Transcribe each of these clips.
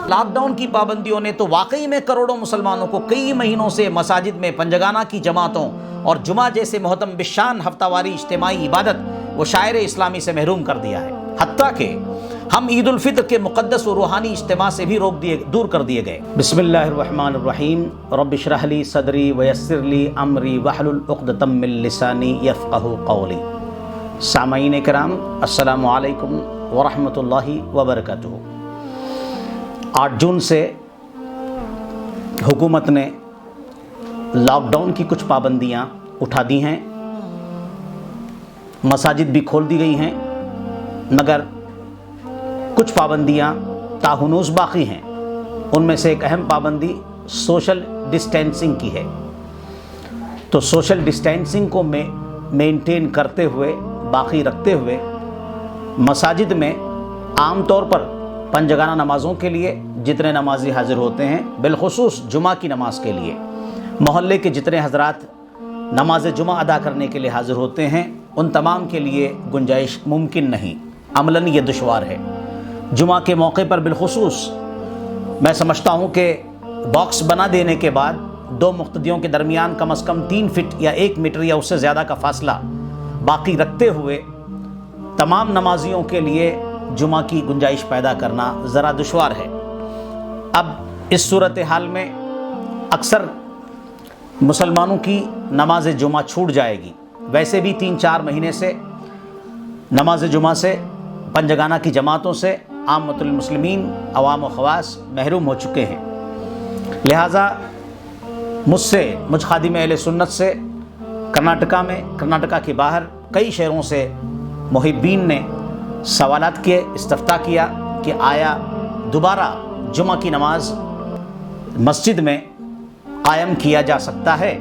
Lock down کی پابندیوں نے تو واقعی میں کروڑوں مسلمانوں کو کئی مہینوں سے مساجد میں پنجگانہ کی جماعتوں اور جمعہ جیسے محتم بشان ہفتہ واری اجتماعی عبادت و شاعر اسلامی سے محروم کر دیا ہے، حتیٰ کہ ہم عید الفطر کے مقدس و روحانی اجتماع سے بھی دور کر دیے گئے۔ بسم اللہ الرحمن الرحیم، رب اشرح لی صدری ویسر لی امری واحلل عقدۃ من لسانی یفقہوا قولی۔ سامعین کرام، السلام علیکم ورحمۃ اللہ وبرکاتہ۔ 8 جون سے حکومت نے لاک ڈاؤن کی کچھ پابندیاں اٹھا دی ہیں، مساجد بھی کھول دی گئی ہیں، مگر کچھ پابندیاں تاہنوز باقی ہیں۔ ان میں سے ایک اہم پابندی سوشل ڈسٹینسنگ کی ہے۔ تو سوشل ڈسٹینسنگ کو مینٹین کرتے ہوئے، باقی رکھتے ہوئے، مساجد میں عام طور پر پنجگانہ نمازوں کے لیے جتنے نمازی حاضر ہوتے ہیں، بالخصوص جمعہ کی نماز کے لیے محلے کے جتنے حضرات نماز جمعہ ادا کرنے کے لیے حاضر ہوتے ہیں، ان تمام کے لیے گنجائش ممکن نہیں، عملاً یہ دشوار ہے۔ جمعہ کے موقع پر بالخصوص میں سمجھتا ہوں کہ باکس بنا دینے کے بعد 2 مقتدیوں کے درمیان کم از کم 3 فٹ یا 1 میٹر یا اس سے زیادہ کا فاصلہ باقی رکھتے ہوئے تمام نمازیوں کے لیے جمعہ کی گنجائش پیدا کرنا ذرا دشوار ہے۔ اب اس صورتحال میں اکثر مسلمانوں کی نماز جمعہ چھوٹ جائے گی۔ ویسے بھی 3-4 مہینے سے نماز جمعہ سے، پنجگانہ کی جماعتوں سے عامۃ المسلمین، عوام و خواص محروم ہو چکے ہیں۔ لہٰذا مجھ خادم اہل سنت سے کرناٹکا کے باہر کئی شہروں سے محبین نے سوالات کے استفتاء کیا کہ آیا دوبارہ جمعہ کی نماز مسجد میں قائم کیا جا سکتا ہے،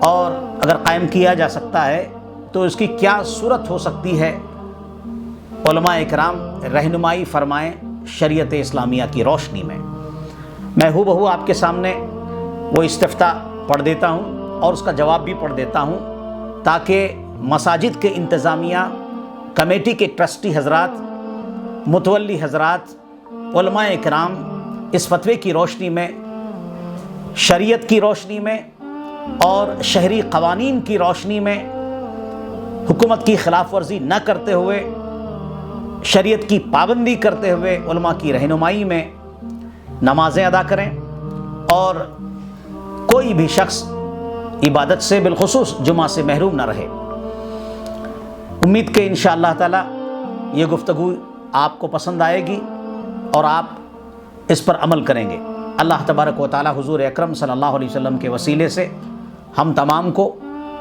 اور اگر قائم کیا جا سکتا ہے تو اس کی کیا صورت ہو سکتی ہے۔ علماء اکرام رہنمائی فرمائیں شریعت اسلامیہ کی روشنی میں۔ میں ہو آپ کے سامنے وہ استفتاء پڑھ دیتا ہوں اور اس کا جواب بھی پڑھ دیتا ہوں، تاکہ مساجد کے انتظامیہ، کمیٹی کے ٹرسٹی حضرات، متولی حضرات، علماء اکرام اس فتوے کی روشنی میں، شریعت کی روشنی میں اور شہری قوانین کی روشنی میں حکومت کی خلاف ورزی نہ کرتے ہوئے، شریعت کی پابندی کرتے ہوئے علماء کی رہنمائی میں نمازیں ادا کریں، اور کوئی بھی شخص عبادت سے بالخصوص جمعہ سے محروم نہ رہے۔ امید کہ انشاءاللہ تعالی یہ گفتگو آپ کو پسند آئے گی اور آپ اس پر عمل کریں گے۔ اللہ تبارک و تعالی حضور اکرم صلی اللہ علیہ وسلم کے وسیلے سے ہم تمام کو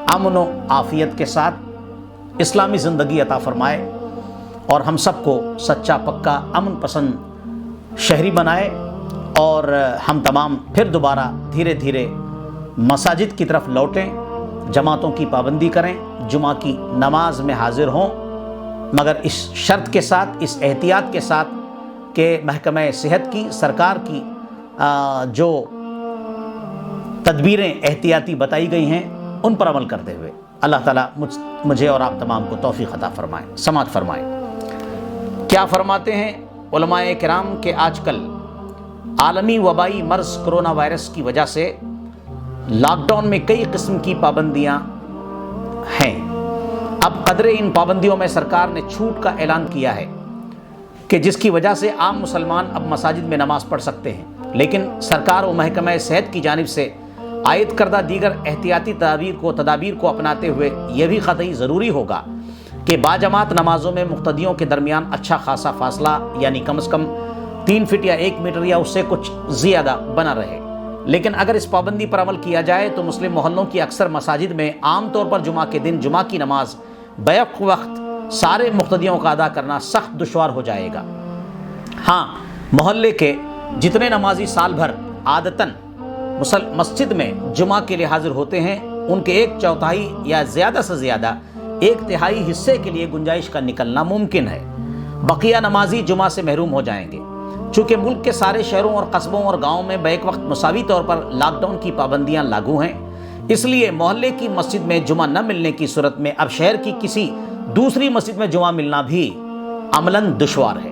امن و عافیت کے ساتھ اسلامی زندگی عطا فرمائے، اور ہم سب کو سچا پکا امن پسند شہری بنائے، اور ہم تمام پھر دوبارہ دھیرے دھیرے مساجد کی طرف لوٹیں، جماعتوں کی پابندی کریں، جمعہ کی نماز میں حاضر ہوں، مگر اس شرط کے ساتھ، اس احتیاط کے ساتھ کہ محکمہ صحت کی، سرکار کی جو تدبیریں احتیاطی بتائی گئی ہیں ان پر عمل کرتے ہوئے۔ اللہ تعالیٰ مجھے اور آپ تمام کو توفیق عطا فرمائے، سماعت فرمائے۔ کیا فرماتے ہیں علماء کرام کہ آج کل عالمی وبائی مرض کرونا وائرس کی وجہ سے لاک ڈاؤن میں کئی قسم کی پابندیاں ہیں۔ اب قدرے ان پابندیوں میں سرکار نے چھوٹ کا اعلان کیا ہے کہ جس کی وجہ سے عام مسلمان اب مساجد میں نماز پڑھ سکتے ہیں، لیکن سرکار و محکمہ صحت کی جانب سے عائد کردہ دیگر احتیاطی تدابیر کو اپناتے ہوئے یہ بھی قطعی ضروری ہوگا کہ باجماعت نمازوں میں مقتدیوں کے درمیان اچھا خاصا فاصلہ، یعنی کم از کم 3 فٹ یا 1 میٹر یا اس سے کچھ زیادہ بنا رہے۔ لیکن اگر اس پابندی پر عمل کیا جائے تو مسلم محلوں کی اکثر مساجد میں عام طور پر جمعہ کے دن جمعہ کی نماز بیک وقت سارے مقتدیوں کا ادا کرنا سخت دشوار ہو جائے گا۔ ہاں، محلے کے جتنے نمازی سال بھر عادتاً مسجد میں جمعہ کے لیے حاضر ہوتے ہیں، ان کے 1/4 یا زیادہ سے زیادہ 1/3 حصے کے لیے گنجائش کا نکلنا ممکن ہے۔ بقیہ نمازی جمعہ سے محروم ہو جائیں گے۔ چونکہ ملک کے سارے شہروں اور قصبوں اور گاؤں میں بیک وقت مساوی طور پر لاک ڈاؤن کی پابندیاں لاگو ہیں، اس لیے محلے کی مسجد میں جمعہ نہ ملنے کی صورت میں اب شہر کی کسی دوسری مسجد میں جمعہ ملنا بھی عملاً دشوار ہے۔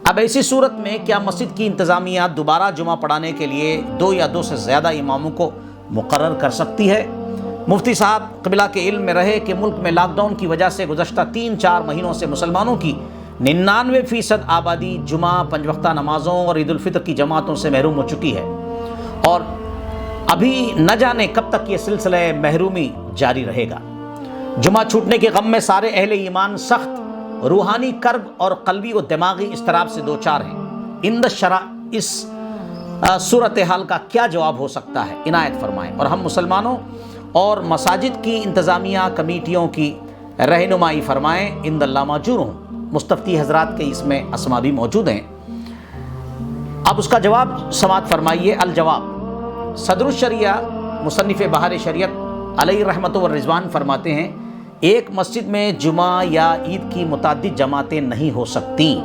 اب ایسی صورت میں کیا مسجد کی انتظامیہ دوبارہ جمعہ پڑھانے کے لیے 2 یا 2 سے زیادہ اماموں کو مقرر کر سکتی ہے؟ مفتی صاحب قبلہ کے علم میں رہے کہ ملک میں لاک ڈاؤن کی وجہ سے گزشتہ 3-4 مہینوں سے مسلمانوں کی 99% آبادی جمعہ 5 وقتہ نمازوں اور عید الفطر کی جماعتوں سے محروم ہو چکی ہے، اور ابھی نہ جانے کب تک یہ سلسلہ محرومی جاری رہے گا۔ جمعہ چھوٹنے کے غم میں سارے اہل ایمان سخت روحانی کرب اور قلبی و دماغی اضطراب سے دوچار ہیں۔ عند الشرع اس صورتحال کا کیا جواب ہو سکتا ہے؟ عنایت فرمائیں، اور ہم مسلمانوں اور مساجد کی انتظامیہ کمیٹیوں کی رہنمائی فرمائیں۔ عند اللہ ماجور ہوں۔ مستفتی حضرات کے اس میں اسما بھی موجود ہیں۔ اب اس کا جواب سماعت فرمائیے۔ الجواب، صدر الشریعہ مصنف بہار شریعت علیہ رحمت و رضوان فرماتے ہیں، ایک مسجد میں جمعہ یا عید کی متعدد جماعتیں نہیں ہو سکتی،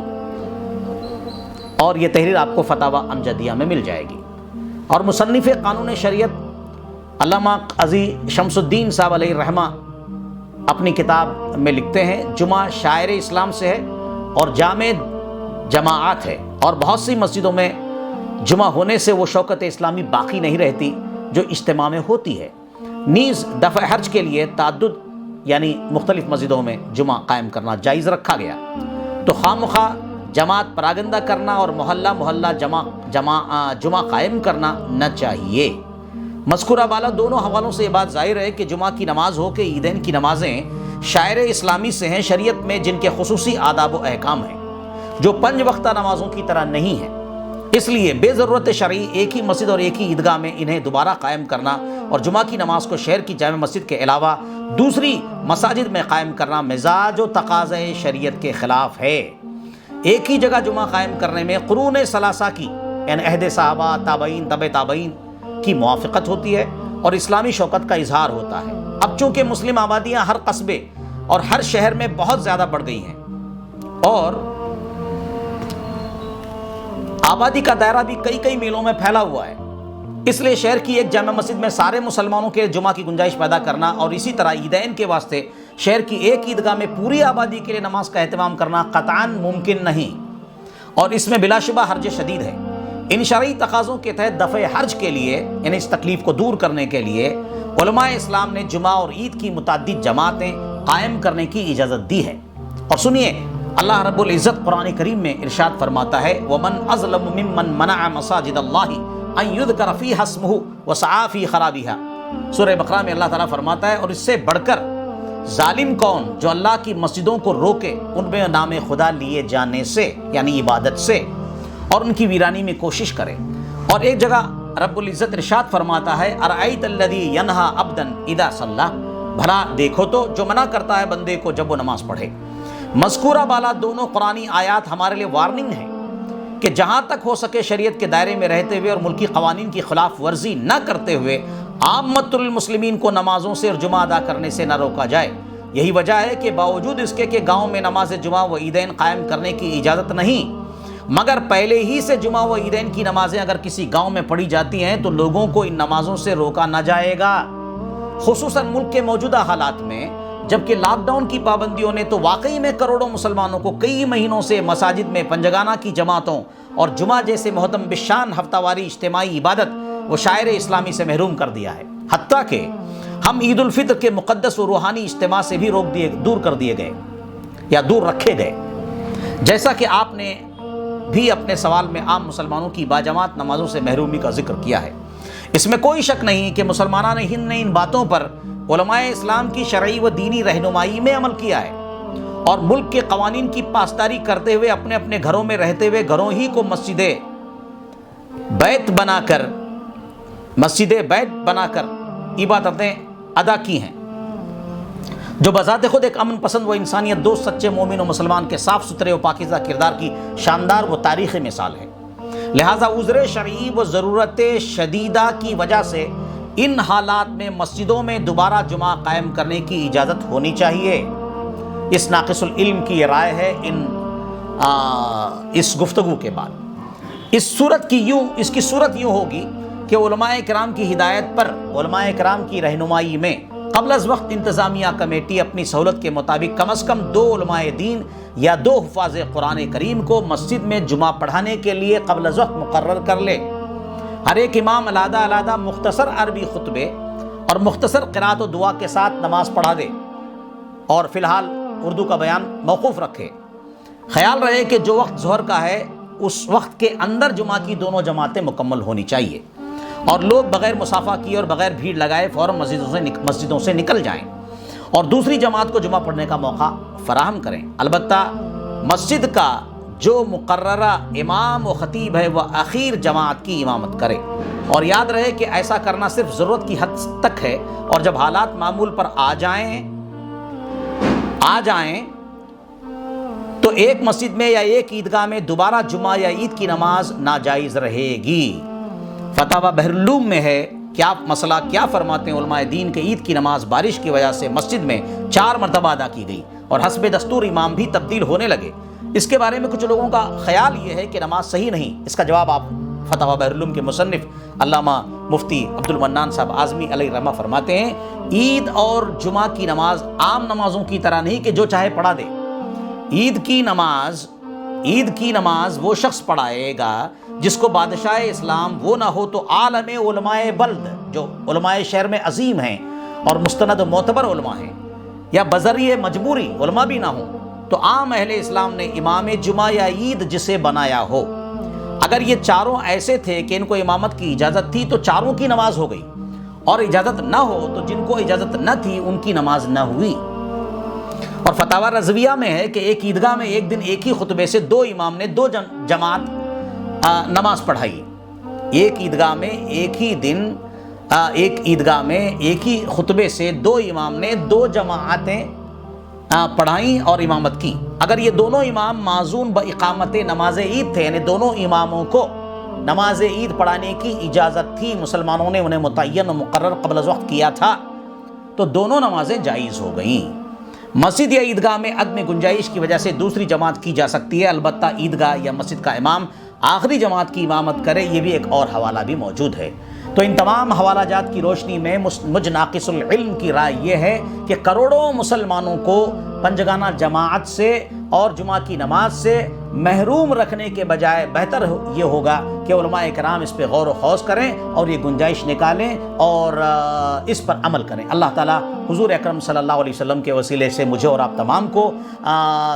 اور یہ تحریر آپ کو فتاوی امجدیہ میں مل جائے گی۔ اور مصنف قانون شریعت علامہ قاضی شمس الدین صاحب علیہ رحمہ اپنی کتاب میں لکھتے ہیں، جمعہ شاعر اسلام سے ہے اور جامع جماعت ہے، اور بہت سی مسجدوں میں جمعہ ہونے سے وہ شوکت اسلامی باقی نہیں رہتی جو اجتماع میں ہوتی ہے۔ نیز دفع حرج کے لیے تعدد یعنی مختلف مسجدوں میں جمعہ قائم کرنا جائز رکھا گیا، تو خواہ مخواہ جماعت پراگندہ کرنا اور محلہ محلہ جمعہ قائم کرنا نہ چاہیے۔ مذکورہ بالا دونوں حوالوں سے یہ بات ظاہر ہے کہ جمعہ کی نماز ہو کہ عیدین کی نمازیں شاعر اسلامی سے ہیں، شریعت میں جن کے خصوصی آداب و احکام ہیں جو 5 وقتہ نمازوں کی طرح نہیں ہیں۔ اس لیے بے ضرورت شرعی ایک ہی مسجد اور ایک ہی عیدگاہ میں انہیں دوبارہ قائم کرنا اور جمعہ کی نماز کو شہر کی جامع مسجد کے علاوہ دوسری مساجد میں قائم کرنا مزاج و تقاضۂ شریعت کے خلاف ہے۔ ایک ہی جگہ جمعہ قائم کرنے میں قرون ثلاثہ کی یعنی عہد صحابہ، تابعین، تبع تابعین کی موافقت ہوتی ہے اور اسلامی شوکت کا اظہار ہوتا ہے۔ اب چونکہ مسلم آبادیاں ہر قصبے اور ہر شہر میں بہت زیادہ بڑھ گئی ہیں اور آبادی کا دائرہ بھی کئی میلوں میں پھیلا ہوا ہے، اس لیے شہر کی ایک جامع مسجد میں سارے مسلمانوں کے جمعہ کی گنجائش پیدا کرنا اور اسی طرح عیدین کے واسطے شہر کی ایک عیدگاہ میں پوری آبادی کے لیے نماز کا اہتمام کرنا قطعاً ممکن نہیں، اور اس میں بلا شبہ حرج شدید ہے۔ ان شرعی تقاضوں کے تحت دفع حرج کے لیے یعنی اس تکلیف کو دور کرنے کے لیے علماء اسلام نے جمعہ اور عید کی متعدد جماعتیں قائم کرنے کی اجازت دی ہے۔ اور سنیے، اللہ رب العزت قرآن کریم میں ارشاد فرماتا ہے، وَمَنْ أَظْلَمُ مِمَّنْ مَنَعَ مَسَاجِدَ اللَّهِ أَنْ يُذْكَرَ فِيهَا اسْمُهُ وَسَعَىٰ فِي خَرَابِهَا۔ سورہ بقرہ میں اللہ تعالیٰ فرماتا ہے، اور اس سے بڑھ کر ظالم کون جو اللہ کی مسجدوں کو روکے ان میں نام خدا لیے جانے سے یعنی عبادت سے اور ان کی ویرانی میں کوشش کرے۔ اور ایک جگہ رب العزت ارشاد فرماتا ہے، أَرَأَيْتَ الَّذِي يَنْهَىٰ عَبْدًا إِذَا صَلَّىٰ، بھلا دیکھو تو جو منع کرتا ہے بندے کو جب وہ نماز پڑھے۔ مذکورہ بالا دونوں قرآنی آیات ہمارے لیے وارننگ ہیں کہ جہاں تک ہو سکے شریعت کے دائرے میں رہتے ہوئے اور ملکی قوانین کی خلاف ورزی نہ کرتے ہوئے عامت المسلمین کو نمازوں سے اور جمعہ ادا کرنے سے نہ روکا جائے۔ یہی وجہ ہے کہ باوجود اس کے کہ گاؤں میں نماز جمعہ و عیدین قائم کرنے کی اجازت نہیں، مگر پہلے ہی سے جمعہ و عیدین کی نمازیں اگر کسی گاؤں میں پڑھی جاتی ہیں تو لوگوں کو ان نمازوں سے روکا نہ جائے گا، خصوصاً ملک کے موجودہ حالات میں، جبکہ لاک ڈاؤن کی پابندیوں نے تو واقعی میں کروڑوں مسلمانوں کو کئی مہینوں سے مساجد میں پنجگانہ کی جماعتوں اور جمعہ جیسے محتم بشان ہفتہ واری اجتماعی عبادت و شاعر اسلامی سے محروم کر دیا ہے، حتیٰ کہ ہم عید الفطر کے مقدس و روحانی اجتماع سے بھی دور کر دیے گئے یا دور رکھے گئے، جیسا کہ آپ نے بھی اپنے سوال میں عام مسلمانوں کی باجماعت نمازوں سے محرومی کا ذکر کیا ہے۔ اس میں کوئی شک نہیں کہ مسلمانان ہند نے ان باتوں پر علماء اسلام کی شرعی و دینی رہنمائی میں عمل کیا ہے اور ملک کے قوانین کی پاسداری کرتے ہوئے اپنے اپنے گھروں میں رہتے ہوئے گھروں ہی کو مسجد بیت بنا کر عبادتیں ادا کی ہیں، جو بذات خود ایک امن پسند و انسانیت دوست سچے مومن و مسلمان کے صاف ستھرے و پاکیزہ کردار کی شاندار و تاریخی مثال ہے۔ لہٰذا عذر شرعی و ضرورت شدیدہ کی وجہ سے ان حالات میں مسجدوں میں دوبارہ جمعہ قائم کرنے کی اجازت ہونی چاہیے۔ اس ناقص العلم کی یہ رائے ہے اس گفتگو کے بعد۔ اس کی صورت یوں ہوگی کہ علماء کرام کی ہدایت پر، علماء کرام کی رہنمائی میں قبل از وقت انتظامیہ کمیٹی اپنی سہولت کے مطابق کم از کم 2 علماء دین یا 2 حفاظ قرآن کریم کو مسجد میں جمعہ پڑھانے کے لیے قبل از وقت مقرر کر لے۔ ہر ایک امام علیحدہ علیحدہ مختصر عربی خطبے اور مختصر قرات و دعا کے ساتھ نماز پڑھا دے، اور فی الحال اردو کا بیان موقوف رکھے۔ خیال رہے کہ جو وقت ظہر کا ہے اس وقت کے اندر جمعہ کی دونوں جماعتیں مکمل ہونی چاہیے، اور لوگ بغیر مسافہ کیے اور بغیر بھیڑ لگائے فوراً مسجدوں سے نکل جائیں اور دوسری جماعت کو جمعہ پڑھنے کا موقع فراہم کریں۔ البتہ مسجد کا جو مقررہ امام و خطیب ہے وہ آخر جماعت کی امامت کرے، اور یاد رہے کہ ایسا کرنا صرف ضرورت کی حد تک ہے، اور جب حالات معمول پر آ جائیں تو ایک مسجد میں یا ایک عیدگاہ میں دوبارہ جمعہ یا عید کی نماز ناجائز رہے گی۔ فتاوی بحر العلوم میں ہے کیا مسئلہ کیا فرماتے ہیں علماء دین کہ عید کی نماز بارش کی وجہ سے مسجد میں 4 مرتبہ ادا کی گئی اور حسب دستور امام بھی تبدیل ہونے لگے۔ اس کے بارے میں کچھ لوگوں کا خیال یہ ہے کہ نماز صحیح نہیں۔ اس کا جواب آپ فتاوی بحر العلوم کے مصنف علامہ مفتی عبد المنان صاحب اعظمی علیہ رحمہ فرماتے ہیں، عید اور جمعہ کی نماز عام نمازوں کی طرح نہیں کہ جو چاہے پڑھا دے۔ عید کی نماز وہ شخص پڑھائے گا جس کو بادشاہ اسلام وہ نہ ہو تو عالم علماء بلد، جو علماء شہر میں عظیم ہیں اور مستند و معتبر علماء ہیں، یا بذریعہ مجبوری علماء بھی نہ ہوں، تو عام اہل اسلام نے امام جمعہ یا عید جسے بنایا ہو۔ اگر یہ چاروں ایسے تھے کہ ان کو امامت کی اجازت تھی تو چاروں کی نماز ہو گئی، اور اجازت نہ ہو تو جن کو اجازت نہ تھی ان کی نماز نہ ہوئی۔ اور فتاوی رضویہ میں ہے کہ ایک عیدگاہ میں ایک دن ایک ہی خطبے سے 2 امام نے 2 جماعت نماز پڑھائی۔ ایک عیدگاہ میں ایک ہی خطبے سے 2 امام نے 2 جماعتیں پڑھائیں اور امامت کی۔ اگر یہ دونوں امام معزون باقامت نماز عید تھے، یعنی دونوں اماموں کو نماز عید پڑھانے کی اجازت تھی، مسلمانوں نے انہیں متعین و مقرر قبل از وقت کیا تھا، تو دونوں نمازیں جائز ہو گئیں۔ مسجد یا عیدگاہ میں عدم گنجائش کی وجہ سے دوسری جماعت کی جا سکتی ہے، البتہ عیدگاہ یا مسجد کا امام آخری جماعت کی امامت کرے، یہ بھی ایک اور حوالہ بھی موجود ہے۔ تو ان تمام حوالہ جات کی روشنی میں مجھ ناقص العلم کی رائے یہ ہے کہ کروڑوں مسلمانوں کو پنجگانہ جماعت سے اور جمعہ کی نماز سے محروم رکھنے کے بجائے بہتر یہ ہوگا کہ علماء کرام اس پہ غور و خوض کریں اور یہ گنجائش نکالیں اور اس پر عمل کریں۔ اللہ تعالیٰ حضور اکرم صلی اللہ علیہ وسلم کے وسیلے سے مجھے اور آپ تمام کو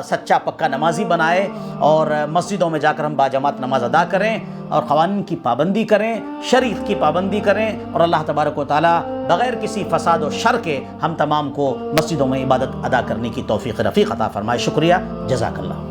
سچا پکا نمازی بنائے، اور مسجدوں میں جا کر ہم باجماعت نماز ادا کریں اور قوانین کی پابندی کریں، شریعت کی پابندی کریں، اور اللہ تبارک و تعالیٰ بغیر کسی فساد و شر کے ہم تمام کو مسجدوں میں عبادت ادا کرنے کی توفیق رفیق عطا فرمائے۔ شکریہ، جزاک اللہ۔